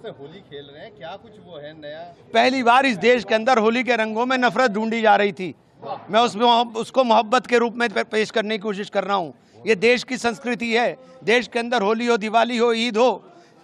में होली खेल रहे हैं, क्या कुछ वो है नया? पहली बार इस देश के अंदर होली के रंगों में नफरत ढूंढी जा रही थी। मैं उसको मोहब्बत के रूप में पेश करने की कोशिश कर रहा हूँ। ये देश की संस्कृति है। देश के अंदर होली हो, दिवाली हो, ईद हो,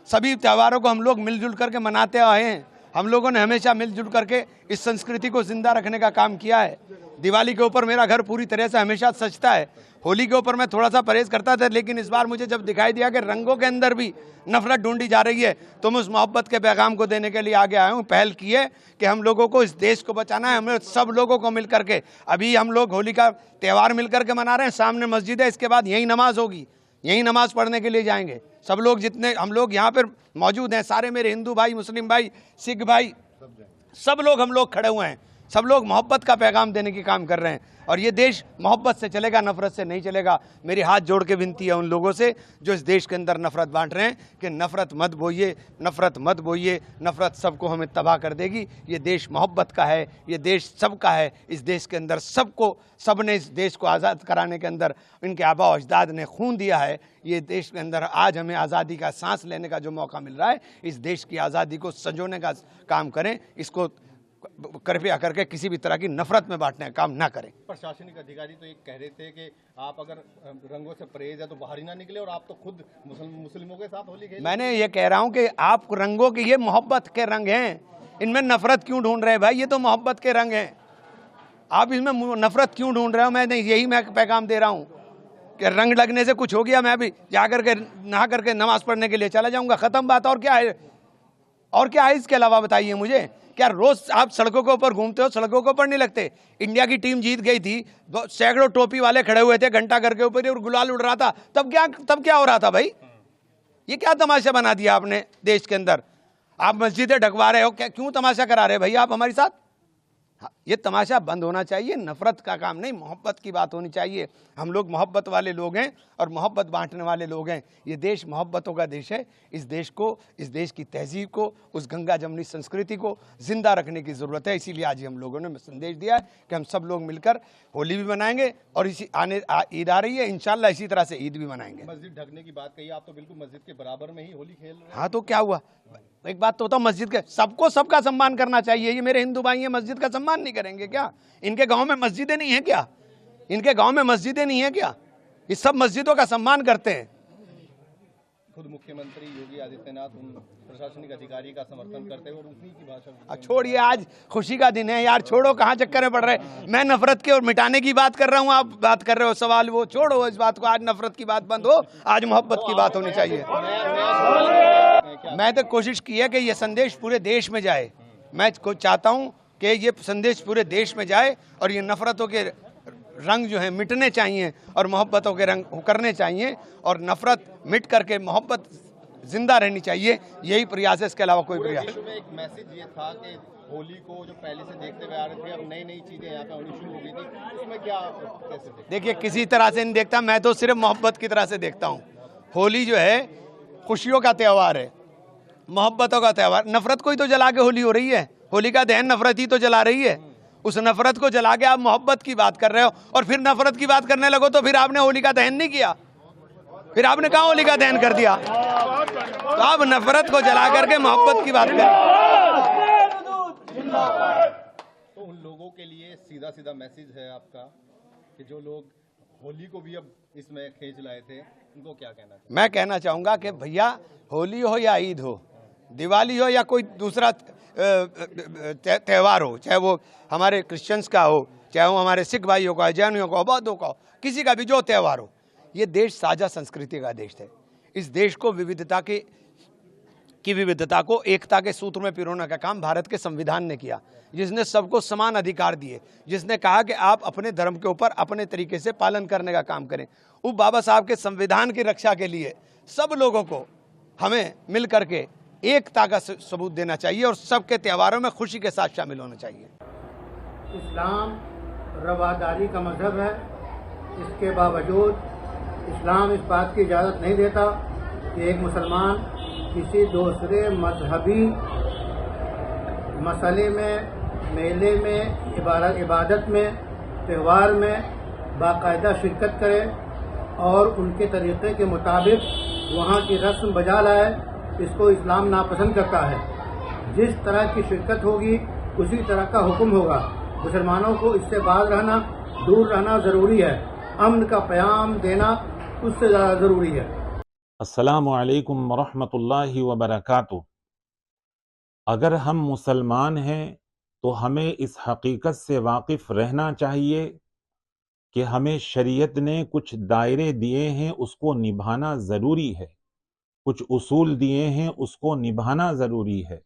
सभी त्योहारों को हम लोग मिलजुल करके मनाते आए हैं। हम लोगों ने हमेशा मिलजुल करके इस संस्कृति को जिंदा रखने का काम किया है। दिवाली के ऊपर मेरा घर पूरी तरह से हमेशा सजता है। होली के ऊपर मैं थोड़ा सा परहेज करता था, लेकिन इस बार मुझे जब दिखाई दिया कि रंगों के अंदर भी नफरत ढूंढी जा रही है, तो मैं उस मोहब्बत के पैगाम को देने के लिए आगे आया हूँ। पहल की है कि हम लोगों को इस देश को बचाना है। हमें सब लोगों को मिल करके, अभी हम लोग होली का त्यौहार मिल करके मना रहे हैं। सामने मस्जिद है, इसके बाद यही नमाज होगी, यही नमाज पढ़ने के लिए जाएंगे। सब लोग जितने हम लोग यहाँ पर मौजूद हैं, सारे मेरे हिंदू भाई, मुस्लिम भाई, सिख भाई, सब लोग हम लोग खड़े हुए हैं। सब लोग मोहब्बत का पैगाम देने की काम कर रहे हैं, और ये देश मोहब्बत से चलेगा, नफरत से नहीं चलेगा। मेरी हाथ जोड़ के विनती है उन लोगों से जो इस देश के अंदर नफरत बांट रहे हैं कि नफरत मत बोइए, नफरत मत बोइए। नफरत सबको हमें तबाह कर देगी। ये देश मोहब्बत का है, ये देश सबका है। इस देश के अंदर सबने इस देश को आज़ाद कराने के अंदर इनके आबा अजदाद ने खून दिया है। ये देश के अंदर आज हमें आज़ादी का सांस लेने का जो मौका मिल रहा है, इस देश की आज़ादी को संजोने का काम करें। इसको कृपया करके किसी भी तरह की नफरत में बांटने का काम ना करें। प्रशासनिक अधिकारी तो ये कह रहे थे कि आप अगर रंगों से परहेज है तो बाहर ही ना निकले, और आप तो खुद मुस्लिमों के साथ होली खेले। मैंने ये कह रहा हूँ कि आप रंगों के, ये मोहब्बत के रंग हैं, इनमें नफरत क्यों ढूंढ रहे हैं भाई? ये तो मोहब्बत के रंग हैं, आप इसमें नफरत क्यों ढूंढ रहे हो? मैं यही मैं पैगाम दे रहा हूँ कि रंग लगने से कुछ हो गया, मैं अभी जा करके नहा करके नमाज पढ़ने के लिए चला जाऊँगा, ख़त्म बात। और क्या है? और क्या है इसके अलावा? बताइए मुझे। क्या रोज आप सड़कों के ऊपर घूमते हो, सड़कों के ऊपर नहीं लगते? इंडिया की टीम जीत गई थी, सैकड़ों टोपी वाले खड़े हुए थे घंटा घर के ऊपर और गुलाल उड़ रहा था। तब क्या हो रहा था भाई? ये क्या तमाशा बना दिया आपने देश के अंदर? आप मस्जिदें ढकवा रहे हो, क्या क्यों तमाशा करा रहे भाई आप हमारे साथ? ये तमाशा बंद होना चाहिए। नफरत का काम नहीं, मोहब्बत की बात होनी चाहिए। हम लोग मोहब्बत वाले लोग हैं और मोहब्बत बांटने वाले लोग हैं। ये देश मोहब्बतों का देश है। इस देश को, इस देश की तहजीब को, उस गंगा जमनी संस्कृति को जिंदा रखने की ज़रूरत है। इसीलिए आज हम लोगों ने संदेश दिया है कि हम सब लोग मिलकर होली भी मनाएंगे, और इसी ईद आ रही है, इंशाल्लाह इसी तरह से ईद भी मनाएंगे। मस्जिद ढकने की बात कही, आप तो बिल्कुल मस्जिद के बराबर में ही होली खेल रहे हैं। हाँ तो क्या हुआ? एक बात तो होता, मस्जिद के सबको सबका सम्मान करना चाहिए। ये मेरे हिंदू भाई हैं, मस्जिद का सम्मान नहीं करेंगे क्या? इनके गांव में मस्जिदें नहीं है क्या? इनके गांव में मस्जिदें नहीं है क्या? ये सब मस्जिदों का सम्मान करते हैं। खुद मुख्यमंत्री योगी आदित्यनाथ प्रशासनिक अधिकारी का समर्थन करते हैं और उसी की भाषा। छोड़िए, आज खुशी का दिन है यार, छोड़ो, कहाँ चक्कर में पड़ रहे हैं। मैं नफरत के और मिटाने की बात कर रहा हूँ, आप बात कर रहे हो सवाल, वो छोड़ो इस बात को। आज नफरत की बात बंद हो, आज मोहब्बत की बात होनी चाहिए। मैं तो कोशिश की है कि ये संदेश पूरे देश में जाए। मैं चाहता हूँ कि ये संदेश पूरे देश में जाए, और ये नफरतों के रंग जो हैं मिटने चाहिए और मोहब्बतों के रंग उकरने चाहिए, और नफरत मिट करके मोहब्बत जिंदा रहनी चाहिए। यही प्रयास है, इसके अलावा कोई प्रयास। देश में एक मैसेज ये था कि होली को जो पहले से देखते हुए आ रहे थे, अब नई नई चीजें यहाँ पे होनी शुरू हो गई थी, उसमें क्या कैसे देखिए, किसी तरह से नहीं देखता मैं, तो सिर्फ मोहब्बत की तरह से देखता हूँ। होली जो है खुशियों का त्यौहार है, मोहब्बतों का त्यौहार। नफरत को ही तो जला के होली हो रही है। होली का दहन नफरत ही तो जला रही है। उस नफरत को जला के आप मोहब्बत की बात कर रहे हो, और फिर नफरत की बात करने लगो तो फिर आपने होली का दहन नहीं किया, फिर आपने कहाँ होली का दहन कर दिया? तो आप नफरत को जला करके मोहब्बत की बात करें। तो उन लोगों के लिए सीधा सीधा मैसेज है आपका कि जो लोग होली को भी अब इसमें खींच लाए थे, उनको क्या कहना चाहिए? मैं कहना चाहूँगा कि भैया, होली हो या ईद हो, दिवाली हो या कोई दूसरा त्यौहार हो, चाहे वो हमारे क्रिश्चियंस का हो, चाहे वो हमारे सिख भाइयों का, जैनियों का, बौद्धों का हो, किसी का भी जो त्यौहार हो, ये देश साझा संस्कृति का देश है। इस देश को विविधता को एकता के सूत्र में पिरोने का काम भारत के संविधान ने किया, जिसने सबको समान अधिकार दिए, जिसने कहा कि आप अपने धर्म के ऊपर अपने तरीके से पालन करने का काम करें। वो बाबा साहब के संविधान की रक्षा के लिए सब लोगों को हमें मिल करके एकता का सबूत देना चाहिए, और सबके त्योहारों में खुशी के साथ शामिल होना चाहिए। इस्लाम रवादारी का मजहब है। इसके बावजूद इस्लाम इस बात की इजाज़त नहीं देता कि एक मुसलमान किसी दूसरे मजहबी मसले में, मेले में, इबादत में, त्यौहार में बाकायदा शिरकत करे और उनके तरीक़े के मुताबिक वहाँ की रस्म बजा लाए। इसको इस्लाम नापसंद करता है। जिस तरह की शिरकत होगी उसी तरह का हुक्म होगा। मुसलमानों को इससे बाज रहना, दूर रहना ज़रूरी है। अमन का प्याम देना उससे ज़्यादा ज़रूरी है। अस्सलामु अलैकुम वरहमतुल्लाहि वबरकातुहू। अगर हम मुसलमान हैं तो हमें इस हकीकत से वाकिफ़ रहना चाहिए कि हमें शरीयत ने कुछ दायरे दिए हैं, उसको निभाना ज़रूरी है। कुछ उसूल दिए हैं, उसको निभाना ज़रूरी है।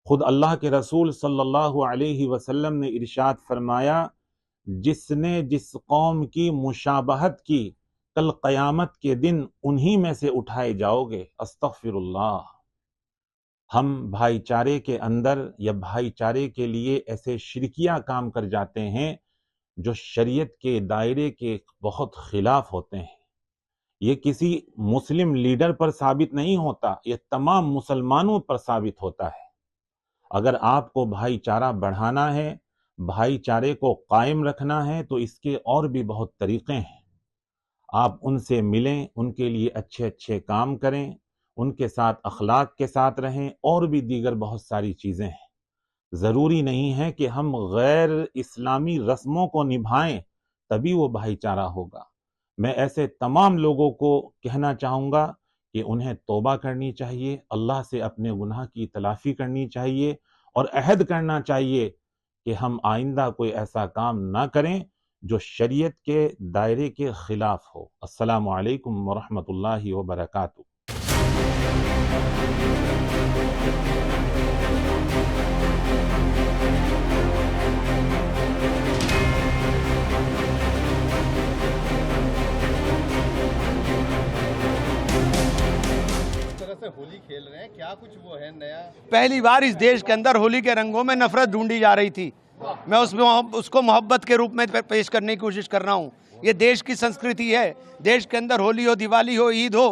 खुद अल्लाह के रसूल सल्लल्लाहु अलैहि वसल्लम ने इरशाद फरमाया, जिसने जिस कौम की मुशाबहत की कल क़यामत के दिन उन्हीं में से उठाए जाओगे। अस्तग़फिरुल्लाह। हम भाईचारे के अंदर या भाईचारे के लिए ऐसे शिरकिया काम कर जाते हैं जो शरीयत के दायरे के बहुत खिलाफ होते हैं। ये किसी मुस्लिम लीडर पर साबित नहीं होता, ये तमाम मुसलमानों पर साबित होता है। अगर आपको भाईचारा बढ़ाना है, भाईचारे को कायम रखना है, तो इसके और भी बहुत तरीक़े हैं। आप उनसे मिलें, उनके लिए अच्छे अच्छे काम करें, उनके साथ अखलाक के साथ रहें, और भी दीगर बहुत सारी चीज़ें हैं। ज़रूरी नहीं है कि हम गैर इस्लामी रस्मों को निभाएं तभी वो भाईचारा होगा। मैं ऐसे तमाम लोगों को कहना चाहूँगा कि उन्हें तौबा करनी चाहिए, अल्लाह से अपने गुनाह की तलाफ़ी करनी चाहिए और अहद करना चाहिए कि हम आइंदा कोई ऐसा काम ना करें जो शरीयत के दायरे के खिलाफ हो। अस्सलामु अलैकुम वरहमतुल्लाहि वबरकातुहू। तरह से होली खेल रहे हैं, क्या कुछ वो है नया? पहली बार इस देश के अंदर होली के रंगों में नफरत ढूंढी जा रही थी। मैं उसको मोहब्बत के रूप में पेश करने की कोशिश कर रहा हूँ। ये देश की संस्कृति है। देश के अंदर होली हो, दिवाली हो, ईद हो,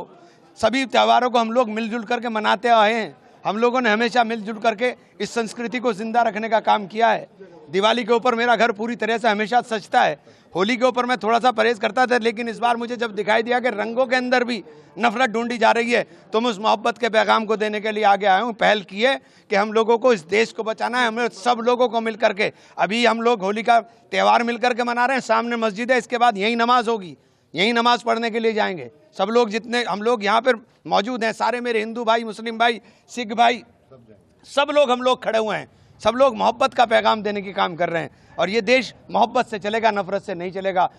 सभी त्योहारों को हम लोग मिलजुल करके मनाते आए हैं। हम लोगों ने हमेशा मिलजुल करके इस संस्कृति को जिंदा रखने का काम किया है। दिवाली के ऊपर मेरा घर पूरी तरह से हमेशा सजता है। होली के ऊपर मैं थोड़ा सा परहेज करता था, लेकिन इस बार मुझे जब दिखाई दिया कि रंगों के अंदर भी नफरत ढूंढी जा रही है, तो मैं उस मोहब्बत के पैगाम को देने के लिए आगे आया हूँ। पहल की है कि हम लोगों को इस देश को बचाना है। हमें सब लोगों को मिल करके, अभी हम लोग होली का त्यौहार मिल करके मना रहे हैं। सामने मस्जिद है, इसके बाद यही नमाज होगी, यही नमाज पढ़ने के लिए जाएंगे। सब लोग जितने हम लोग यहाँ पर मौजूद हैं, सारे मेरे हिंदू भाई, मुस्लिम भाई, सिख भाई, सब लोग हम लोग खड़े हुए हैं। सब लोग मोहब्बत का पैगाम देने की काम कर रहे हैं। और ये देश मोहब्बत से चलेगा, नफरत से नहीं चलेगा।